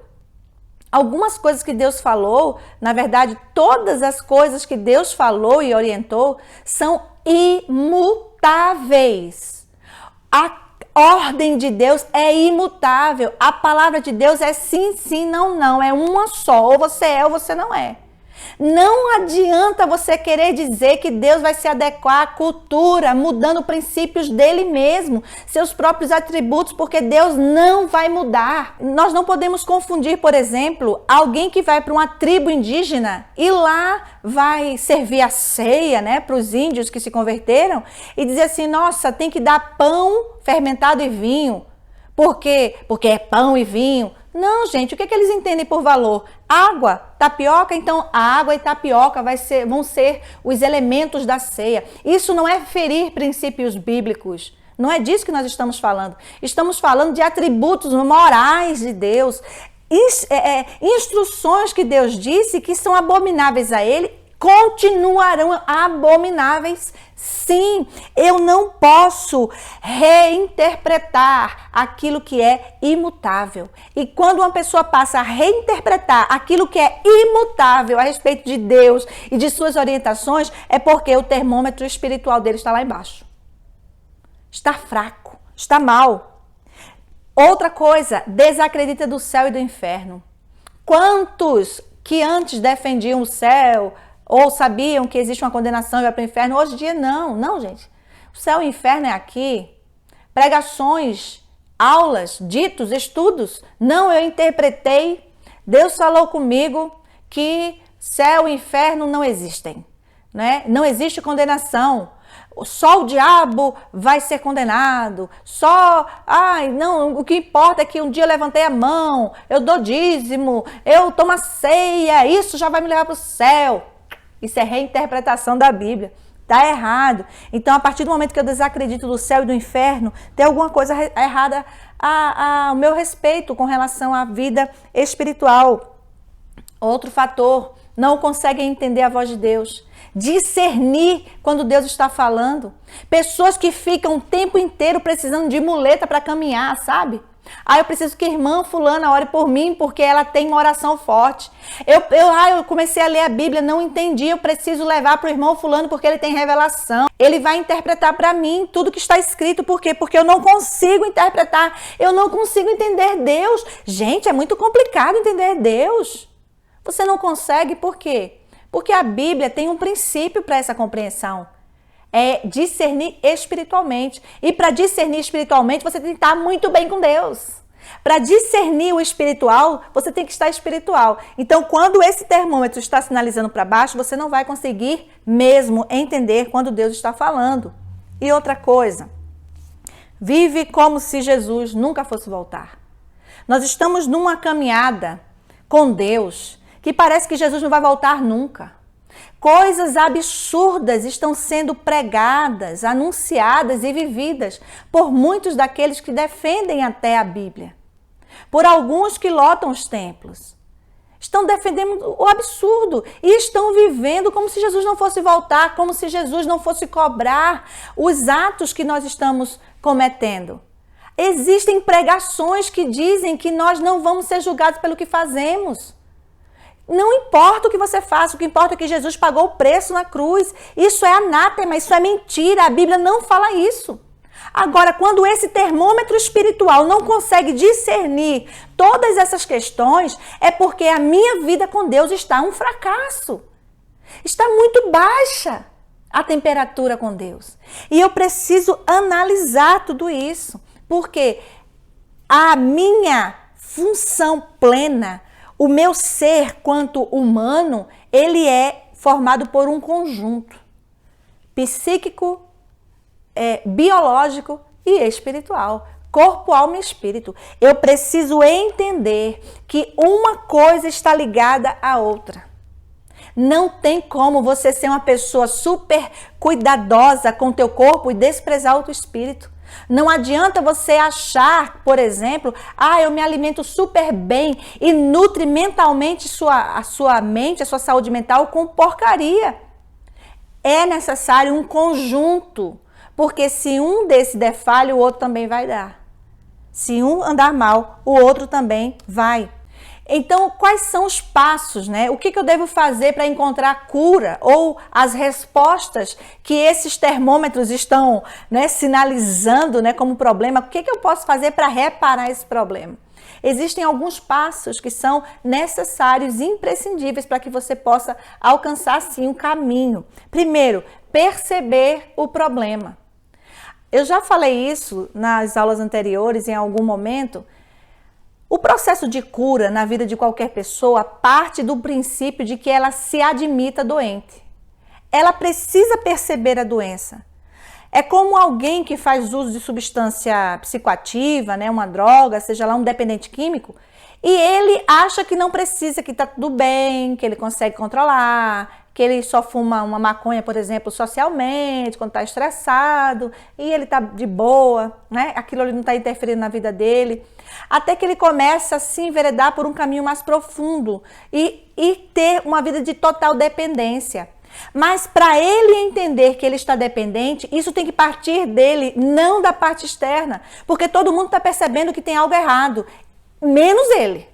Algumas coisas que Deus falou, na verdade, todas as coisas que Deus falou e orientou são imutáveis. A ordem de Deus é imutável. A palavra de Deus é sim, sim, não, não. É uma só. Ou você é ou você não é. Não adianta você querer dizer que Deus vai se adequar à cultura, mudando princípios dele mesmo, seus próprios atributos, porque Deus não vai mudar. Nós não podemos confundir, por exemplo, alguém que vai para uma tribo indígena e lá vai servir a ceia, né, para os índios que se converteram e dizer assim, nossa, tem que dar pão fermentado e vinho. Por quê? Porque é pão e vinho. Não, gente, o que eles entendem por valor? Água, tapioca, então a água e tapioca vão ser os elementos da ceia. Isso não é ferir princípios bíblicos. Não é disso que nós estamos falando. Estamos falando de atributos morais de Deus. Instruções que Deus disse que são abomináveis a Ele, continuarão abomináveis. Sim, eu não posso reinterpretar aquilo que é imutável. E quando uma pessoa passa a reinterpretar aquilo que é imutável a respeito de Deus e de suas orientações, é porque o termômetro espiritual dele está lá embaixo. Está fraco, está mal. Outra coisa, desacredita do céu e do inferno. Quantos que antes defendiam o céu ou sabiam que existe uma condenação e vai para o inferno, hoje em dia não, gente. O céu e o inferno é aqui. Pregações, aulas, ditos, estudos. Não, eu interpretei. Deus falou comigo que céu e inferno não existem, né? Não existe condenação. Só o diabo vai ser condenado. Não, o que importa é que um dia eu levantei a mão, eu dou dízimo, eu tomo a ceia, isso já vai me levar para o céu. Isso é reinterpretação da Bíblia. Está errado. Então, a partir do momento que eu desacredito do céu e do inferno, tem alguma coisa errada ao meu respeito com relação à vida espiritual. Outro fator, não conseguem entender a voz de Deus. Discernir quando Deus está falando. Pessoas que ficam o tempo inteiro precisando de muleta para caminhar, sabe? Eu preciso que a irmã fulana ore por mim porque ela tem uma oração forte. Eu comecei a ler a Bíblia, não entendi, eu preciso levar para o irmão fulano porque ele tem revelação. Ele vai interpretar para mim tudo que está escrito. Por quê? Porque eu não consigo interpretar, eu não consigo entender Deus. Gente, é muito complicado entender Deus. Você não consegue, por quê? Porque a Bíblia tem um princípio para essa compreensão. É discernir espiritualmente. E para discernir espiritualmente, você tem que estar muito bem com Deus. Para discernir o espiritual, você tem que estar espiritual. Então, quando esse termômetro está sinalizando para baixo, você não vai conseguir mesmo entender quando Deus está falando. E outra coisa, vive como se Jesus nunca fosse voltar. Nós estamos numa caminhada com Deus que parece que Jesus não vai voltar nunca. Coisas absurdas estão sendo pregadas, anunciadas e vividas por muitos daqueles que defendem até a Bíblia. Por alguns que lotam os templos. Estão defendendo o absurdo e estão vivendo como se Jesus não fosse voltar, como se Jesus não fosse cobrar os atos que nós estamos cometendo. Existem pregações que dizem que nós não vamos ser julgados pelo que fazemos. Não importa o que você faça, o que importa é que Jesus pagou o preço na cruz. Isso é anátema, isso é mentira, a Bíblia não fala isso. Agora, quando esse termômetro espiritual não consegue discernir todas essas questões, é porque a minha vida com Deus está um fracasso. Está muito baixa a temperatura com Deus. E eu preciso analisar tudo isso, porque a minha função plena, o meu ser quanto humano, ele é formado por um conjunto psíquico, biológico e espiritual. Corpo, alma e espírito. Eu preciso entender que uma coisa está ligada à outra. Não tem como você ser uma pessoa super cuidadosa com o teu corpo e desprezar o teu espírito. Não adianta você achar, por exemplo, eu me alimento super bem e nutre mentalmente a sua mente, a sua saúde mental com porcaria. É necessário um conjunto, porque se um desse der falha, o outro também vai dar. Se um andar mal, o outro também vai. Então, quais são os passos, né? O que eu devo fazer para encontrar a cura ou as respostas que esses termômetros estão, né, sinalizando, né, como problema? O que eu posso fazer para reparar esse problema? Existem alguns passos que são necessários e imprescindíveis para que você possa alcançar, sim, um caminho. Primeiro, perceber o problema. Eu já falei isso nas aulas anteriores, em algum momento. O processo de cura na vida de qualquer pessoa parte do princípio de que ela se admita doente. Ela precisa perceber a doença. É como alguém que faz uso de substância psicoativa, né, uma droga, seja lá um dependente químico, e ele acha que não precisa, que está tudo bem, que ele consegue controlar, que ele só fuma uma maconha, por exemplo, socialmente, quando está estressado, e ele está de boa, né? Aquilo ali não está interferindo na vida dele. Até que ele começa a se enveredar por um caminho mais profundo e ter uma vida de total dependência. Mas para ele entender que ele está dependente, isso tem que partir dele, não da parte externa, porque todo mundo está percebendo que tem algo errado, menos ele.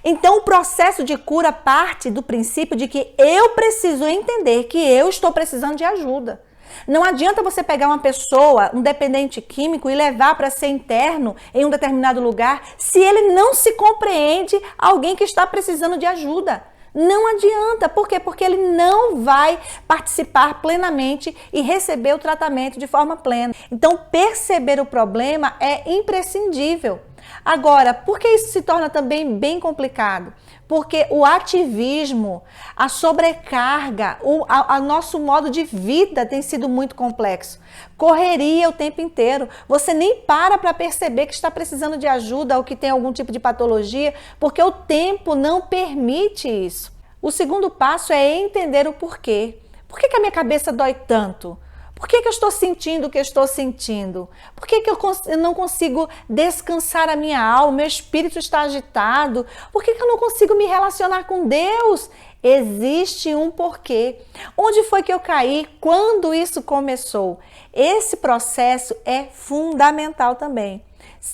Então, o processo de cura parte do princípio de que eu preciso entender que eu estou precisando de ajuda. Não adianta você pegar uma pessoa, um dependente químico, e levar para ser interno em um determinado lugar, se ele não se compreende alguém que está precisando de ajuda. Não adianta. Por quê? Porque ele não vai participar plenamente e receber o tratamento de forma plena. Então, perceber o problema é imprescindível. Agora, por que isso se torna também bem complicado? Porque o ativismo, a sobrecarga, o nosso modo de vida tem sido muito complexo. Correria o tempo inteiro. Você nem para perceber que está precisando de ajuda ou que tem algum tipo de patologia, porque o tempo não permite isso. O segundo passo é entender o porquê. Por que a minha cabeça dói tanto? Por que eu estou sentindo o que eu estou sentindo? Por que eu não consigo descansar a minha alma? Meu espírito está agitado? Por que eu não consigo me relacionar com Deus? Existe um porquê. Onde foi que eu caí? Quando isso começou? Esse processo é fundamental também.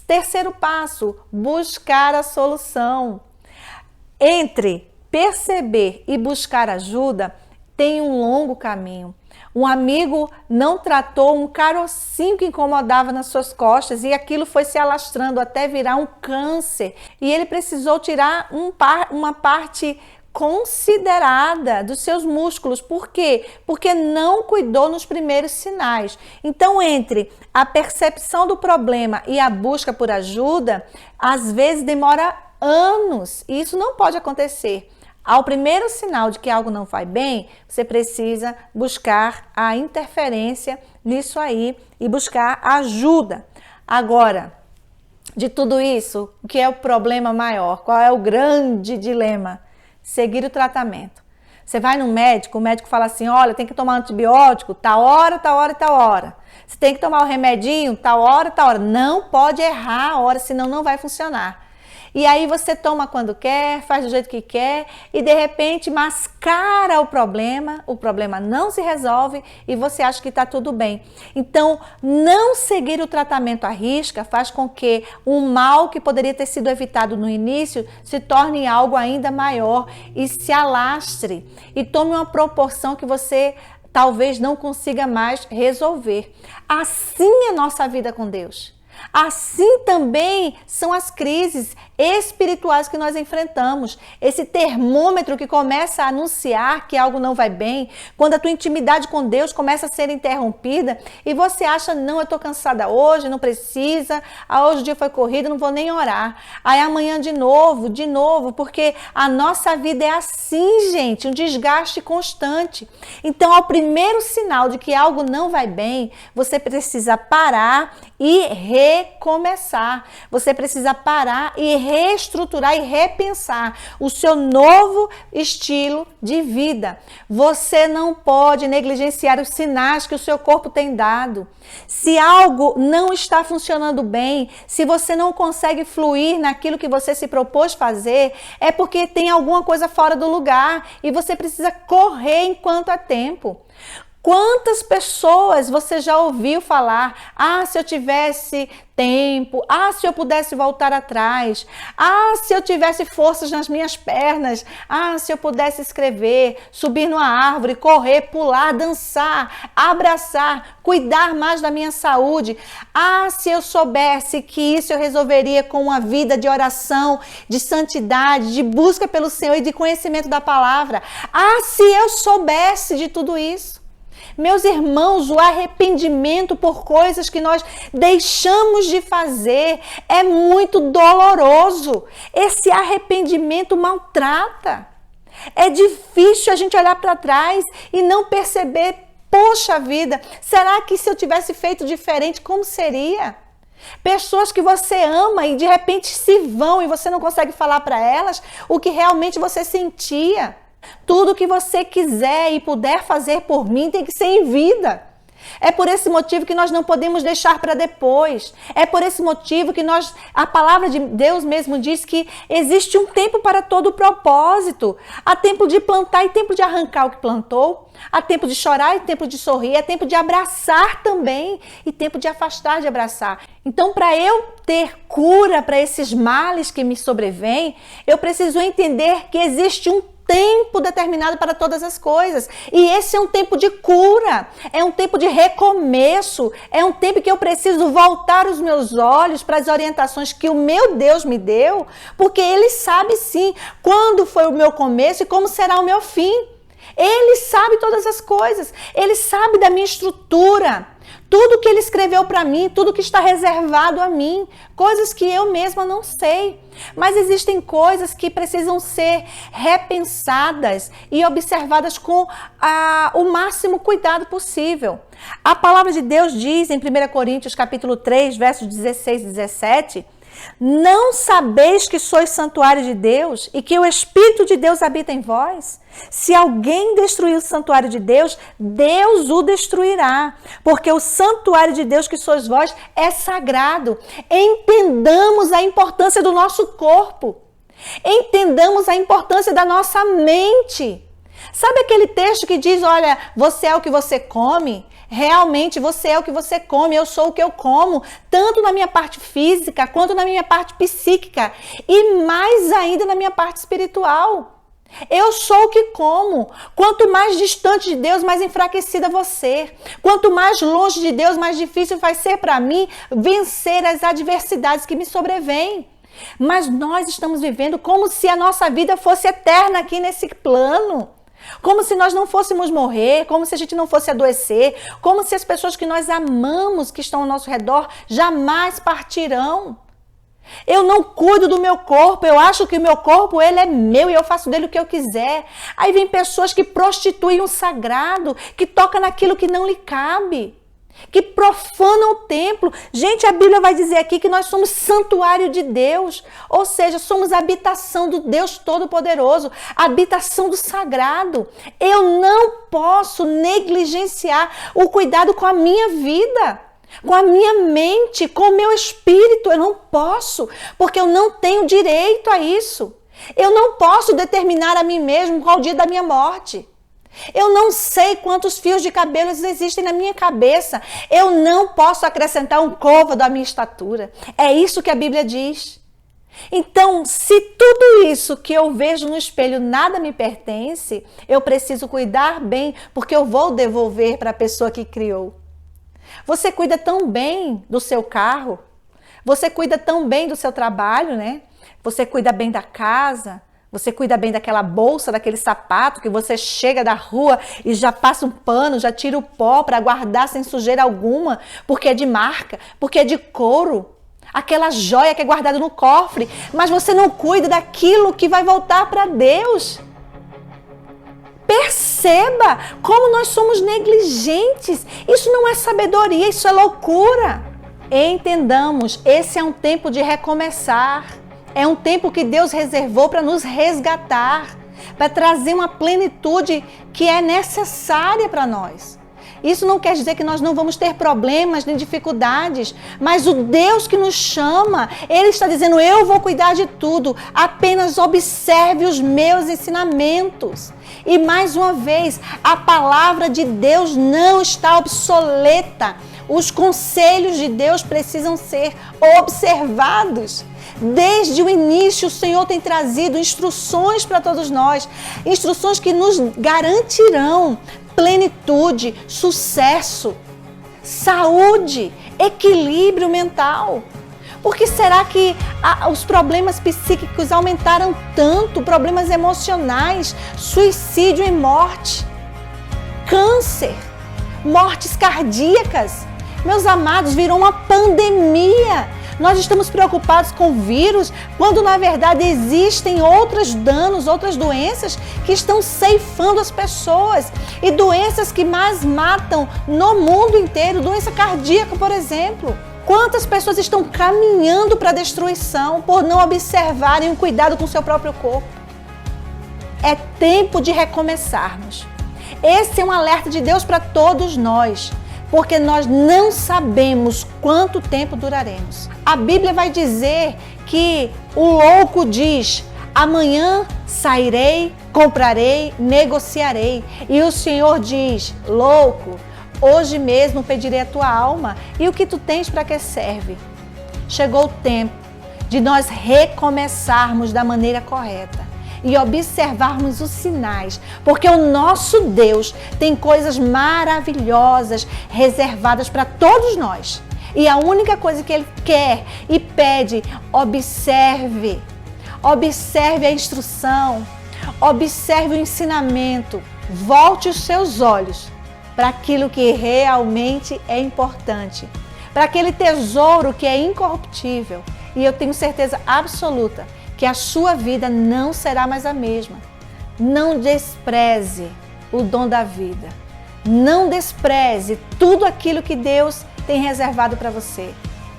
Terceiro passo, buscar a solução. Entre perceber e buscar ajuda, tem um longo caminho. Um amigo não tratou um carocinho que incomodava nas suas costas e aquilo foi se alastrando até virar um câncer. E ele precisou tirar uma parte considerada dos seus músculos. Por quê? Porque não cuidou nos primeiros sinais. Então, entre a percepção do problema e a busca por ajuda, às vezes demora anos. E isso não pode acontecer. Ao primeiro sinal de que algo não vai bem, você precisa buscar a interferência nisso aí e buscar ajuda. Agora, de tudo isso, o que é o problema maior? Qual é o grande dilema? Seguir o tratamento. Você vai no médico, o médico fala assim, olha, tem que tomar antibiótico, tal hora, tal hora e tal hora. Você tem que tomar o remedinho, tal hora, tal hora. Não pode errar a hora, senão não vai funcionar. E aí você toma quando quer, faz do jeito que quer e de repente mascara o problema não se resolve e você acha que está tudo bem. Então, não seguir o tratamento à risca faz com que um mal que poderia ter sido evitado no início se torne algo ainda maior e se alastre e tome uma proporção que você talvez não consiga mais resolver. Assim é nossa vida com Deus. Assim também são as crises espirituais que nós enfrentamos. Esse termômetro que começa a anunciar que algo não vai bem, quando a tua intimidade com Deus começa a ser interrompida e você acha, não, eu estou cansada hoje, não precisa, hoje o dia foi corrido, não vou nem orar. Aí amanhã de novo, porque a nossa vida é assim, gente, um desgaste constante. Então, ao primeiro sinal de que algo não vai bem, você precisa parar e recomeçar. Você precisa parar e reestruturar e repensar o seu novo estilo de vida. Você não pode negligenciar os sinais que o seu corpo tem dado. Se algo não está funcionando bem, se você não consegue fluir naquilo que você se propôs fazer, é porque tem alguma coisa fora do lugar e você precisa correr enquanto há tempo. Quantas pessoas você já ouviu falar: ah, se eu tivesse tempo, ah, se eu pudesse voltar atrás, ah, se eu tivesse forças nas minhas pernas, ah, se eu pudesse escrever, subir numa árvore, correr, pular, dançar, abraçar, cuidar mais da minha saúde, ah, se eu soubesse que isso eu resolveria com uma vida de oração, de santidade, de busca pelo Senhor e de conhecimento da palavra, ah, se eu soubesse de tudo isso. Meus irmãos, o arrependimento por coisas que nós deixamos de fazer é muito doloroso. Esse arrependimento maltrata. É difícil a gente olhar para trás e não perceber, poxa vida, será que se eu tivesse feito diferente, como seria? Pessoas que você ama e de repente se vão e você não consegue falar para elas o que realmente você sentia. Tudo que você quiser e puder fazer por mim tem que ser em vida. É por esse motivo que nós não podemos deixar para depois. É por esse motivo que a palavra de Deus mesmo diz que existe um tempo para todo o propósito. Há tempo de plantar e tempo de arrancar o que plantou. Há tempo de chorar e tempo de sorrir. Há tempo de abraçar também e tempo de afastar de abraçar. Então, para eu ter cura para esses males que me sobrevêm, eu preciso entender que existe um tempo determinado para todas as coisas. E esse é um tempo de cura, é um tempo de recomeço, é um tempo que eu preciso voltar os meus olhos para as orientações que o meu Deus me deu, porque Ele sabe sim quando foi o meu começo e como será o meu fim. Ele sabe todas as coisas, Ele sabe da minha estrutura, tudo que Ele escreveu para mim, tudo que está reservado a mim, coisas que eu mesma não sei. Mas existem coisas que precisam ser repensadas e observadas com o máximo cuidado possível. A palavra de Deus diz em 1 Coríntios capítulo 3, versos 16 e 17... Não sabeis que sois santuário de Deus e que o Espírito de Deus habita em vós? Se alguém destruir o santuário de Deus, Deus o destruirá, porque o santuário de Deus que sois vós é sagrado. Entendamos a importância do nosso corpo. Entendamos a importância da nossa mente. Sabe aquele texto que diz, olha, você é o que você come? Realmente você é o que você come, eu sou o que eu como, tanto na minha parte física quanto na minha parte psíquica e mais ainda na minha parte espiritual. Eu sou o que como. Quanto mais distante de Deus, mais enfraquecida você. Quanto mais longe de Deus, mais difícil vai ser para mim vencer as adversidades que me sobrevêm. Mas nós estamos vivendo como se a nossa vida fosse eterna aqui nesse plano. Como se nós não fôssemos morrer, como se a gente não fosse adoecer, como se as pessoas que nós amamos, que estão ao nosso redor, jamais partirão. Eu não cuido do meu corpo, eu acho que o meu corpo ele é meu e eu faço dele o que eu quiser. Aí vem pessoas que prostituem o sagrado, que tocam naquilo que não lhe cabe, que profanam o templo. Gente, a Bíblia vai dizer aqui que nós somos santuário de Deus, ou seja, somos a habitação do Deus Todo-Poderoso, a habitação do sagrado. Eu não posso negligenciar o cuidado com a minha vida, com a minha mente, com o meu espírito. Eu não posso, porque eu não tenho direito a isso. Eu não posso determinar a mim mesmo qual o dia da minha morte. Eu não sei quantos fios de cabelos existem na minha cabeça. Eu não posso acrescentar um côvado à minha estatura. É isso que a Bíblia diz. Então, se tudo isso que eu vejo no espelho nada me pertence, eu preciso cuidar bem, porque eu vou devolver para a pessoa que criou. Você cuida tão bem do seu carro, você cuida tão bem do seu trabalho, né? Você cuida bem da casa. Você cuida bem daquela bolsa, daquele sapato que você chega da rua e já passa um pano, já tira o pó para guardar sem sujeira alguma, porque é de marca, porque é de couro. Aquela joia que é guardada no cofre, mas você não cuida daquilo que vai voltar para Deus. Perceba como nós somos negligentes. Isso não é sabedoria, isso é loucura. Entendamos, esse é um tempo de recomeçar. É um tempo que Deus reservou para nos resgatar, para trazer uma plenitude que é necessária para nós. Isso não quer dizer que nós não vamos ter problemas nem dificuldades, mas o Deus que nos chama, Ele está dizendo, eu vou cuidar de tudo, apenas observe os meus ensinamentos. E mais uma vez, a palavra de Deus não está obsoleta. Os conselhos de Deus precisam ser observados. Desde o início, o Senhor tem trazido instruções para todos nós, instruções que nos garantirão plenitude, sucesso, saúde, equilíbrio mental. Por que será que os problemas psíquicos aumentaram tanto? Problemas emocionais, suicídio e morte, câncer, mortes cardíacas. Meus amados, virou uma pandemia. Nós estamos preocupados com vírus, quando na verdade existem outros danos, outras doenças que estão ceifando as pessoas. E doenças que mais matam no mundo inteiro, doença cardíaca, por exemplo. Quantas pessoas estão caminhando para a destruição por não observarem o cuidado com o seu próprio corpo? É tempo de recomeçarmos. Esse é um alerta de Deus para todos nós, porque nós não sabemos quanto tempo duraremos. A Bíblia vai dizer que o louco diz, amanhã sairei, comprarei, negociarei. E o Senhor diz, louco, hoje mesmo pedirei a tua alma. E o que tu tens para que serve? Chegou o tempo de nós recomeçarmos da maneira correta e observarmos os sinais, porque o nosso Deus tem coisas maravilhosas reservadas para todos nós. E a única coisa que Ele quer e pede, observe a instrução, observe o ensinamento, volte os seus olhos para aquilo que realmente é importante, para aquele tesouro que é incorruptível. E eu tenho certeza absoluta que a sua vida não será mais a mesma. Não despreze o dom da vida. Não despreze tudo aquilo que Deus tem reservado para você.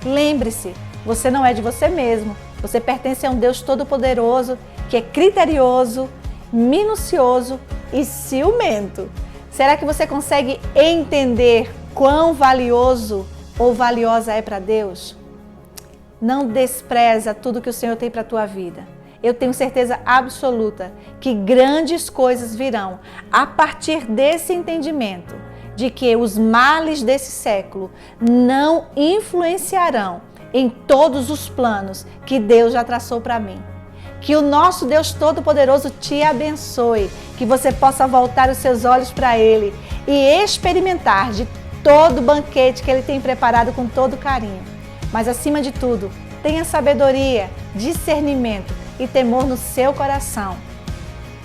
Lembre-se, você não é de você mesmo. Você pertence a um Deus todo-poderoso, que é criterioso, minucioso e ciumento. Será que você consegue entender quão valioso ou valiosa é para Deus? Não despreza tudo que o Senhor tem para a tua vida. Eu tenho certeza absoluta que grandes coisas virão a partir desse entendimento de que os males desse século não influenciarão em todos os planos que Deus já traçou para mim. Que o nosso Deus Todo-Poderoso te abençoe, que você possa voltar os seus olhos para Ele e experimentar de todo o banquete que Ele tem preparado com todo carinho. Mas acima de tudo, tenha sabedoria, discernimento e temor no seu coração.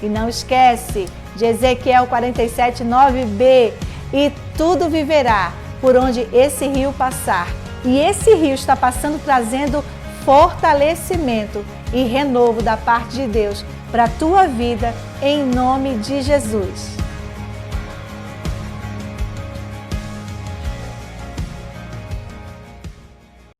E não esquece de Ezequiel 47, 9b, e tudo viverá por onde esse rio passar. E esse rio está passando trazendo fortalecimento e renovo da parte de Deus para a tua vida, em nome de Jesus.